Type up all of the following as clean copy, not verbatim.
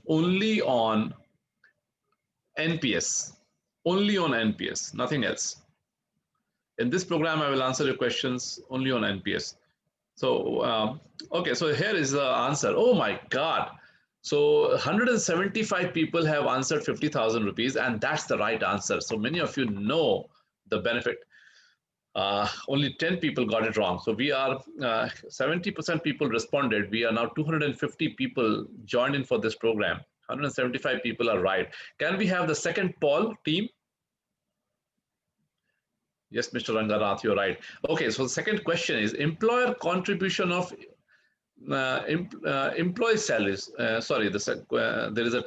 only on NPS, only on NPS, nothing else. In this program, I will answer your questions only on NPS. So, okay, so here is the answer. Oh my God. So 175 people have answered 50,000 rupees, and that's the right answer. So many of you know the benefit. Only 10 people got it wrong. So we are 70% people responded. We are now 250 people joined in for this program. 175 people are right. Can we have the second poll, team? Yes, Mr. Ranganath, you're right. Okay, so the second question is employer contribution of employee salaries. Sorry, there is a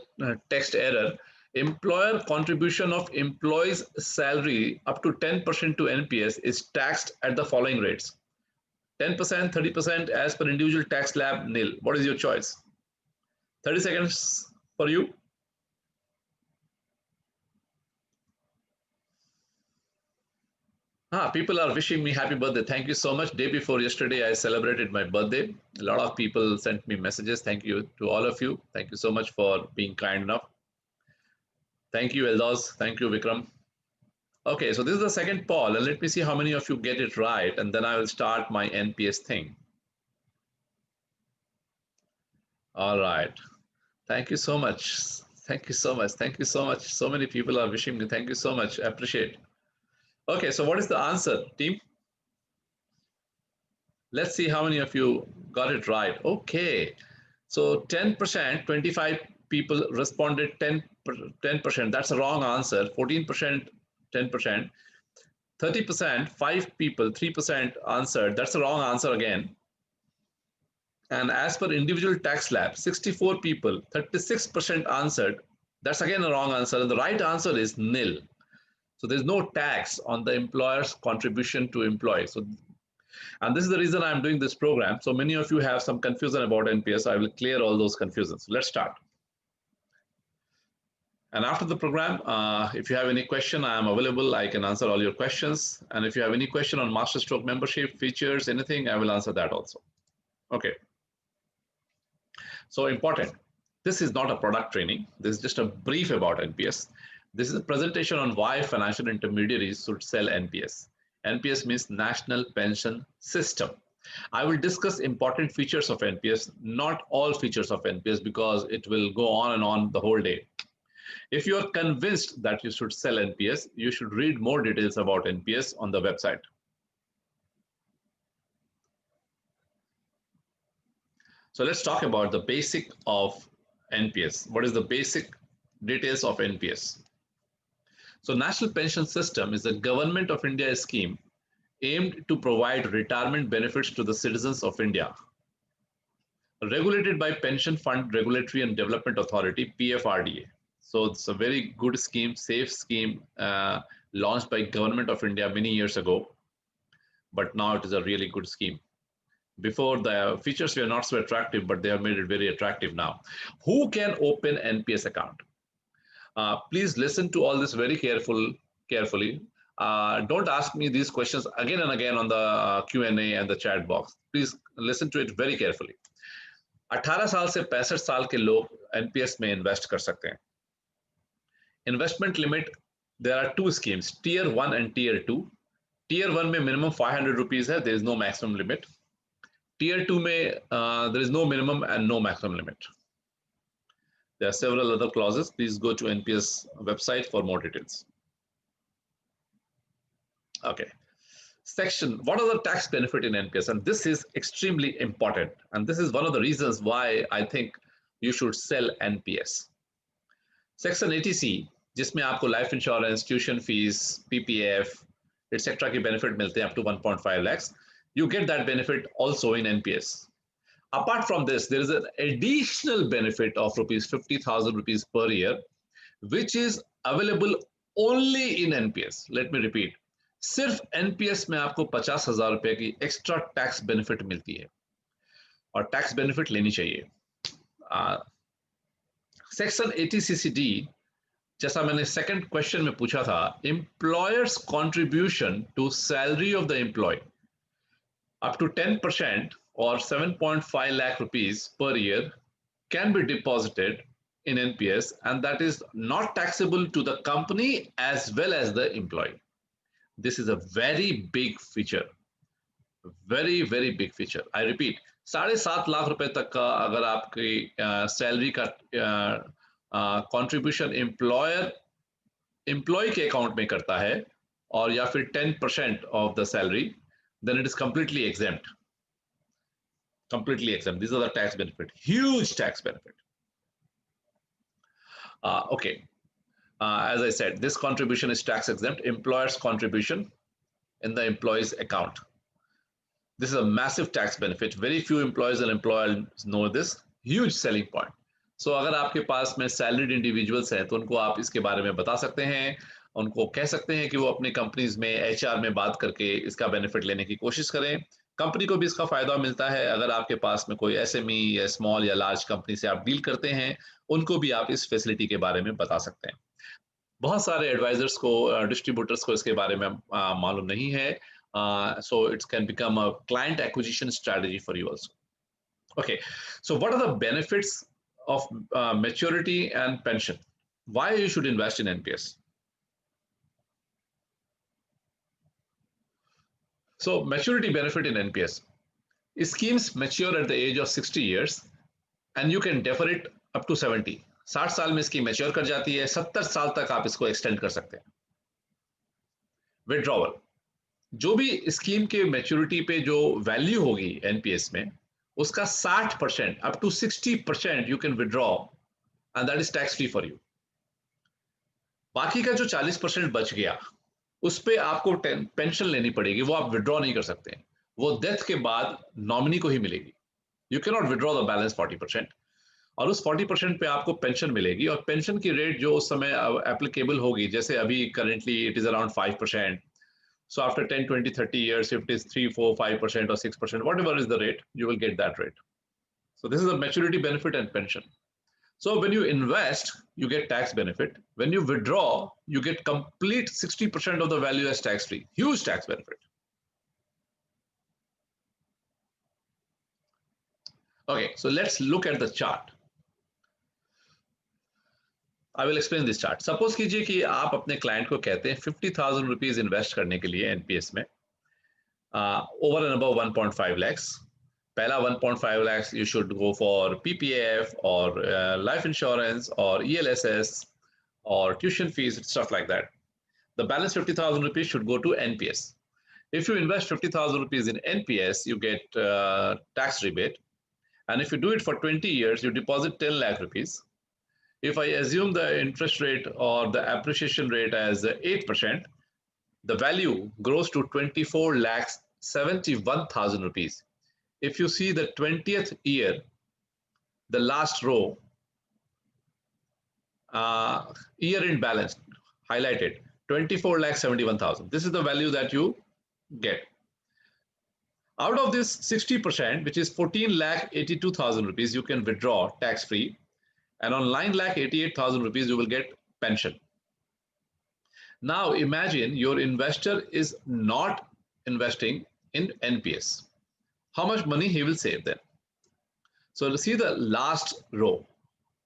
text error. Employer contribution of employees' salary up to 10% to NPS is taxed at the following rates: 10%, 30% as per individual tax slab, nil. What is your choice? 30 seconds for you. People are wishing me happy birthday. Thank you so much. Day before yesterday, I celebrated my birthday. A lot of people sent me messages. Thank you to all of you. Thank you so much for being kind enough. Thank you, Eldos. Thank you, Vikram. Okay, so this is the second poll, and let me see how many of you get it right, and then I will start my NPS thing. All right. Thank you so much. Thank you so much. Thank you so much. So many people are wishing me. Thank you so much. I appreciate. Okay, so what is the answer, team? Let's see how many of you got it right. Okay, so 10%, 25 people responded 10%. That's a wrong answer. 14%, 10%. 30%, 5 people, 3% answered. That's the wrong answer again. And as per individual tax slab, 64 people, 36% answered. That's again a wrong answer. And the right answer is nil. So there's no tax on the employer's contribution to employees. So, and this is the reason I'm doing this program. So many of you have some confusion about NPS. I will clear all those confusions. Let's start. And after the program, if you have any question, I am available. I can answer all your questions. And if you have any question on Masterstroke membership, features, anything, I will answer that also. Okay. So important. This is not a product training. This is just a brief about NPS. This is a presentation on why financial intermediaries should sell NPS. NPS means National Pension System. I will discuss important features of NPS, not all features of NPS, because it will go on and on the whole day. If you are convinced that you should sell NPS, you should read more details about NPS on the website. So let's talk about the basic of NPS. What is the basic details of NPS? So National Pension System is a Government of India scheme aimed to provide retirement benefits to the citizens of India. Regulated by Pension Fund Regulatory and Development Authority, PFRDA. So it's a very good scheme, safe scheme, launched by Government of India many years ago, but now it is a really good scheme. Before, the features were not so attractive, but they have made it very attractive now. Who can open NPS account? Please listen to all this very carefully. Don't ask me these questions again and again on the Q&A and the chat box. Please listen to it very carefully. 18 साल से 65 साल के लोग NPS में invest कर सकते हैं. Investment limit, there are two schemes, Tier 1 and Tier 2. Tier 1 में minimum 500 rupees है, there is no maximum limit. Tier 2 में there is no minimum and no maximum limit. There are several other clauses. Please go to NPS website for more details. Okay. Section, what are the tax benefit in NPS? And this is extremely important. And this is one of the reasons why I think you should sell NPS. Section 80C, जिसमें आपको life insurance, tuition fees, PPF, etc. की benefit मिलते हैं up to 1.5 lakhs. You get that benefit also in NPS. Apart from this, there is an additional benefit of rupees 50,000 rupees per year, which is available only in NPS. Let me repeat. सिर्फ NPS में आपको 50,000 रुपए की extra tax benefit मिलती है और tax benefit लेनी चाहिए. सेक्शन 80CCD, जैसा मैंने सेकंड क्वेश्चन में पूछा था, employers contribution to salary of the employee up to 10% or 7.5 lakh rupees per year can be deposited in NPS, and that is not taxable to the company as well as the employee. This is a very big feature, very big feature. I repeat, 7.5 lakh रुपए तक का अगर आपकी salary का contribution employ के account में करता है और या फिर 10% of the salary, then it is completely exempt. Completely exempt. These are the tax benefit. Huge tax benefit. Okay. As I said, this contribution is tax exempt. Employer's contribution in the employee's account. This is a massive tax benefit. Very few employees and employers know this. Huge selling point. So अगर आपके पास में salaried individuals हैं तो उनको आप इसके बारे में बता सकते हैं, उनको कह सकते हैं कि वो अपने कंपनीज में एचआर में बात करके इसका बेनिफिट लेने की कोशिश करें. कंपनी को भी इसका फायदा मिलता है. अगर आपके पास में कोई एसएमई या स्मॉल या लार्ज कंपनी से आप डील करते हैं, उनको भी आप इस फैसिलिटी के बारे में बता सकते हैं. बहुत सारे एडवाइजर्स को, डिस्ट्रीब्यूटर्स को इसके बारे में मालूम नहीं है. So it can become a client acquisition strategy for you also. Okay, so what are the benefits of maturity and pension? Why you should invest in NPS? So maturity benefit in NPS. Schemes mature at the age of 60 years and you can defer it up to 70. 60 साल में scheme mature कर जाती है, 70 साल तक आप इसको extend कर सकते हैं. विड्रॉवल, जो भी स्कीम के मैच्योरिटी पे जो वैल्यू होगी एनपीएस में, उसका 60% up to 60% you can withdraw and that is tax free for you. बाकी का जो 40% बच गया उस पे आपको पेंशन लेनी पड़ेगी, वो आप विड्रॉ नहीं कर सकते हैं, वो डेथ के बाद नॉमिनी को ही मिलेगी. You can not withdraw the balance 40%. और उस 40% पे आपको पेंशन मिलेगी और पेंशन की रेट जो उस समय एप्लीकेबल होगी, जैसे अभी currently it is around 5%. So after 10, 20, 30 years, if it is 3, 4, 5% or 6%, whatever is the rate, you will get that rate. So this is a maturity benefit and pension. So when you invest, you get tax benefit. When you withdraw, you get complete 60% of the value as tax free. Huge tax benefit. Okay, so let's look at the chart. I will explain this chart. Suppose कीजिए कि आप अपने client को कहते हैं 50,000 rupees invest करने के लिए एनपीएस में, ओवर एंड अबव 1.5 lakhs. पहला 1.5 lakhs you should go for PPF or life insurance or ELSS or tuition fees, stuff like that. The balance 50,000 rupees should go to NPS. If you invest 50,000 rupees in NPS, you get tax rebate. And if you do it for 20 years, you deposit 10 lakh rupees. If I assume the interest rate or the appreciation rate as 8%, the value grows to 24 lakhs 71,000 rupees. If you see the 20th year, the last row, year end balance highlighted, 24 lakhs 71,000. This is the value that you get. Out of this 60%, which is 14 lakh 82,000 rupees, you can withdraw tax free. And on 9 lakh 88,000 rupees, you will get pension. Now imagine your investor is not investing in NPS. How much money he will save then? So see the last row,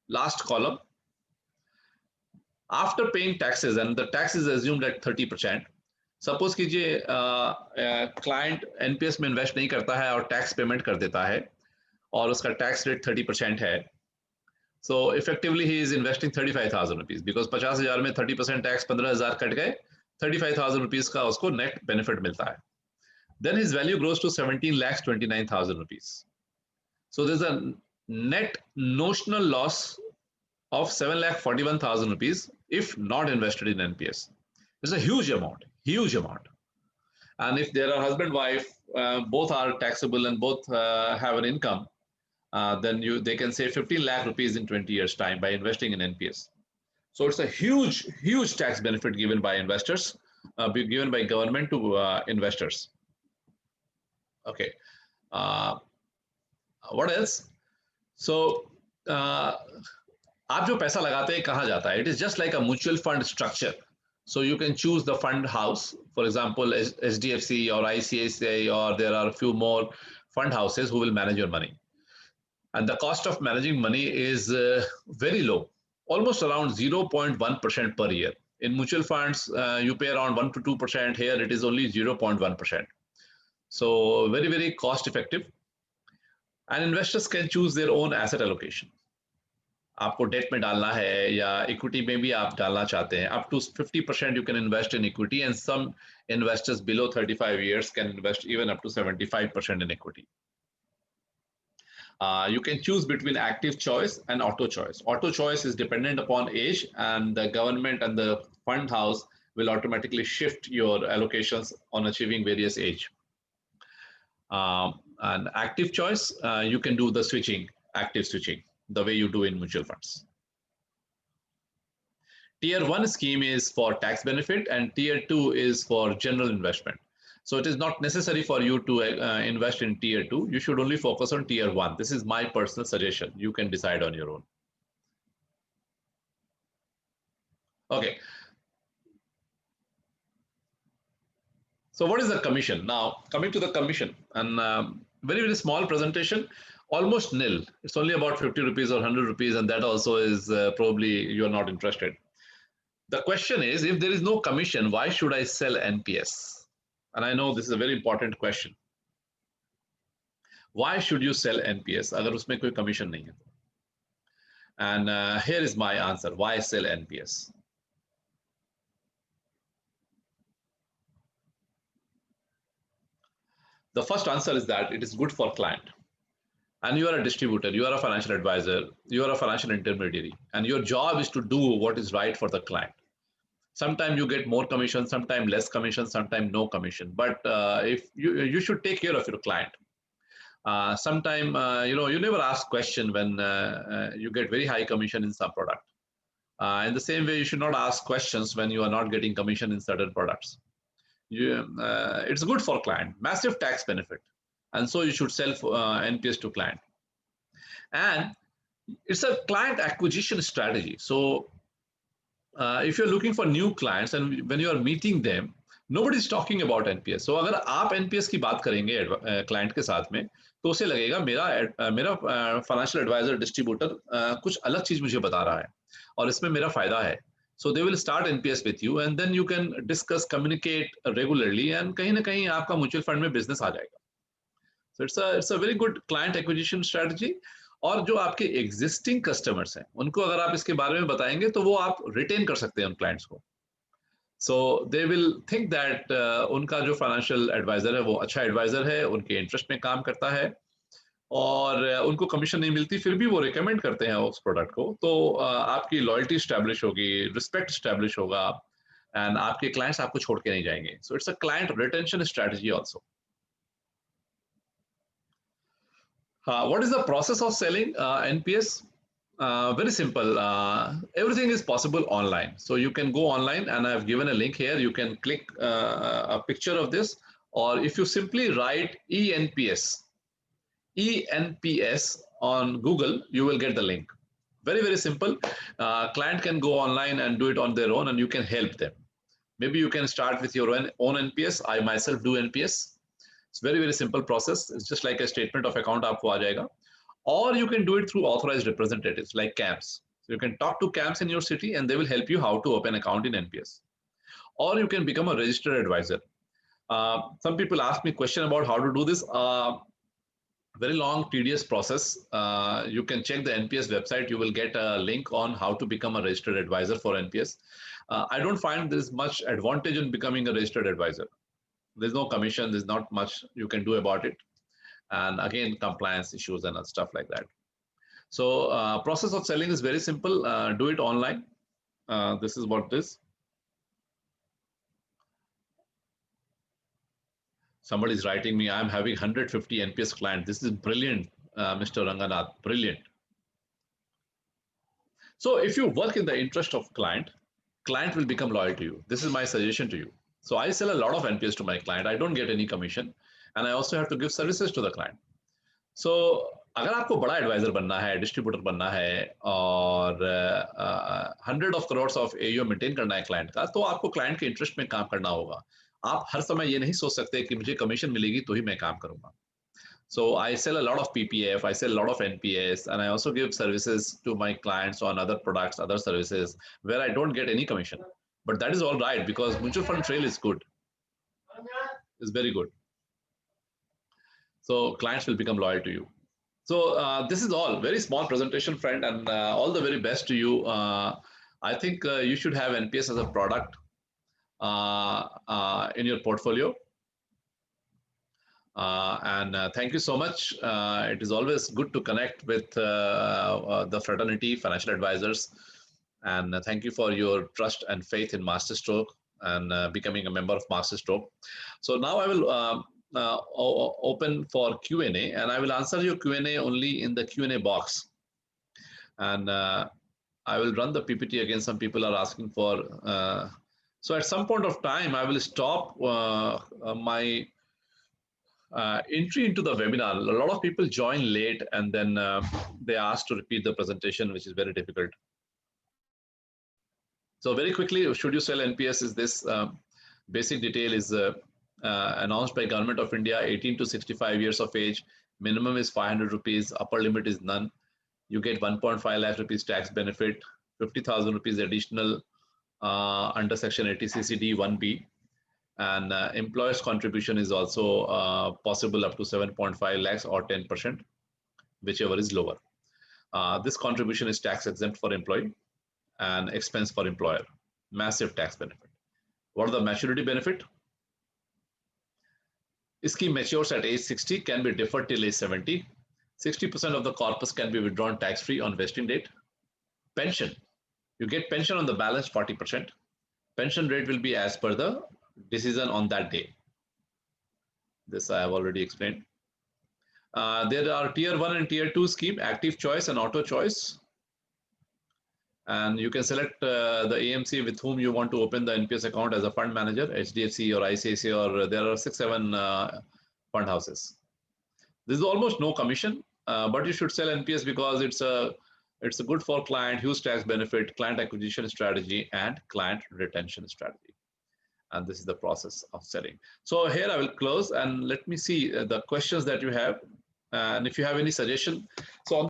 last column. After paying taxes, and the tax is assumed at 30%. Suppose कीजिए client NPS में invest नहीं करता है और tax payment कर देता है और उसका टैक्स रेट 30% है. So effectively he is investing 35,000 rupees because 50,000 में 30% टैक्स 15,000 कट गए, 35,000 rupees का उसको नेट बेनिफिट मिलता है. Then his value grows to 17 lakhs 29,000 rupees. So there's a net notional loss of 7 lakh 41,000 rupees if not invested in NPS. It's a huge amount, huge amount. And if there are husband wife, both are taxable and both have an income, then they can save 15 lakh rupees in 20 years time by investing in NPS. So it's a huge tax benefit given by investors, given by government to investors. Okay. What else? So आप जो पैसा लगाते हैं कहाँ जाता है? It is just like a mutual fund structure. So you can choose the fund house, for example, HDFC or ICICI, or there are a few more fund houses who will manage your money. and the cost of managing money is very low, almost around 0.1% per year. In mutual funds, you pay around 1 to 2%. Here it is only 0.1%. So very, very cost effective. And investors can choose their own asset allocation. आपको date में डालना है या equity में भी आप डालना चाहते हैं, up to 50% you can invest in equity, and some investors below 35 years can invest even up to 75% in equity. You can choose between active choice and auto choice. Auto choice is dependent upon age, and the government and the fund house will automatically shift your allocations on achieving various age. And active choice, you can do the switching, active switching, the way you do in mutual funds. Tier 1 scheme is for tax benefit, and Tier 2 is for general investment. So it is not necessary for you to invest in Tier 2. You should only focus on Tier 1. This is my personal suggestion. You can decide on your own. Okay. So what is the commission? Now, coming to the commission, and very, very small presentation, almost nil. It's only about 50 rupees or 100 rupees, and that also is probably you're not interested. The question is, if there is no commission, why should I sell NPS? And I know this is a very important question. Why should you sell NPS अगर उसमें कोई commission नहीं है? And here is my answer. Why sell NPS? The first answer is that it is good for client. And you are a distributor, you are a financial advisor, you are a financial intermediary, and your job is to do what is right for the client. Sometimes you get more commission, sometimes less commission, sometimes no commission. But if you should take care of your client. Sometimes you never ask question when you get very high commission in some product. In the same way, you should not ask questions when you are not getting commission in certain products. It's good for client, massive tax benefit, and so you should sell NPS to client. And it's a client acquisition strategy. So if you're looking for new clients and when you are meeting them, nobody is talking about NPS. So अगर आप NPS की बात करेंगे client के साथ में, तो उसे लगेगा मेरा financial advisor distributor कुछ अलग चीज मुझे बता रहा है और इसमें मेरा फायदा है. So they will start NPS with you, and then you can discuss, communicate regularly, and कहीं ना कहीं आपका mutual fund में business आ जाएगा. So it's a very good client acquisition strategy. और जो आपके existing customers हैं, उनको अगर आप इसके बारे में बताएंगे तो वो आप retain कर सकते हैं उन clients को. So they will think that उनका जो financial advisor है वो अच्छा advisor है, उनके interest में काम करता है और उनको कमीशन नहीं मिलती, फिर भी वो रिकमेंड करते हैं उस प्रोडक्ट को, तो आपकी लॉयल्टी स्टैब्लिश होगी, रिस्पेक्ट स्टैब्लिश होगा, एंड आपके क्लाइंट्स आपको छोड़ के नहीं जाएंगे. So it's a client retention strategy also. What is the process of selling NPS? Very simple. Everything is possible online. So you can go online, and I've given a link here. You can click a picture of this, or if you simply write ENPS on Google, you will get the link. Very, very simple. Client can go online and do it on their own, and you can help them. Maybe you can start with your own NPS. I myself do NPS. It's very, very simple process. It's just like a statement of account aapko aa jayega. Or you can do it through authorized representatives like CAMS. So you can talk to CAMS in your city, and they will help you how to open account in NPS. Or you can become a registered advisor. Some people ask me a question about how to do this. Very long, tedious process. You can check the NPS website. You will get a link on how to become a registered advisor for NPS. I don't find there's much advantage in becoming a registered advisor. There's no commission. There's not much you can do about it. And again, compliance issues and stuff like that. So process of selling is very simple. Do it online. This is what it is. Somebody is writing me, I'm having 150 NPS clients. This is brilliant, Mr. Ranganath, brilliant. So if you work in the interest of client will become loyal to you. This is my suggestion to you. So I sell a lot of NPS to my client. I don't get any commission, and I also have to give services to the client. So अगर आपको बड़ा adviser बनना है, distributor बनना है और 100 of crores of AUM maintain करना है क्लाइंट का, तो आपको क्लाइंट के इंटरेस्ट में काम करना होगा. आप हर समय ये नहीं सोच सकते कि मुझे कमीशन मिलेगी तो ही मैं काम करूंगा. So I sell a lot of PPF, I sell a lot of NPS, and I also give services to my clients on other products, other services where I don't get any commission. But that is all right because mutual fund trail is good, is very good. So clients will become loyal to you. So this is all very small presentation, friend, and all the very best to you. I think you should have NPS as a product in your portfolio. And thank you so much. It is always good to connect with the fraternity, financial advisors. And thank you for your trust and faith in Masterstroke and becoming a member of Masterstroke. So now I will open for Q&A, and I will answer your Q&A only in the Q&A box. And I will run the PPT again. Some people are asking for. So at some point of time, I will stop my entry into the webinar. A lot of people join late and then they ask to repeat the presentation, which is very difficult. So very quickly, should you sell NPS is this basic detail is announced by Government of India, 18 to 65 years of age, minimum is 500 rupees, upper limit is none. You get 1.5 lakh rupees tax benefit, 50,000 rupees additional under section 80CCD 1B. And employer's contribution is also possible up to 7.5 lakhs or 10%, whichever is lower. This contribution is tax exempt for employee and expense for employer. Massive tax benefit. What are the maturity benefit? Scheme matures at age 60, can be deferred till age 70. 60% of the corpus can be withdrawn tax-free on vesting date. Pension. You get pension on the balance 40%. Pension rate will be as per the decision on that day. This I have already explained. There are tier 1 and tier 2 scheme, active choice and auto choice. And you can select the AMC with whom you want to open the NPS account as a fund manager, HDFC or ICICI, or there are 6-7 fund houses. This is almost no commission, but you should sell NPS because it's a good for client, huge tax benefit, client acquisition strategy, and client retention strategy. And this is the process of selling. So here I will close and let me see the questions that you have. And if you have any suggestion. So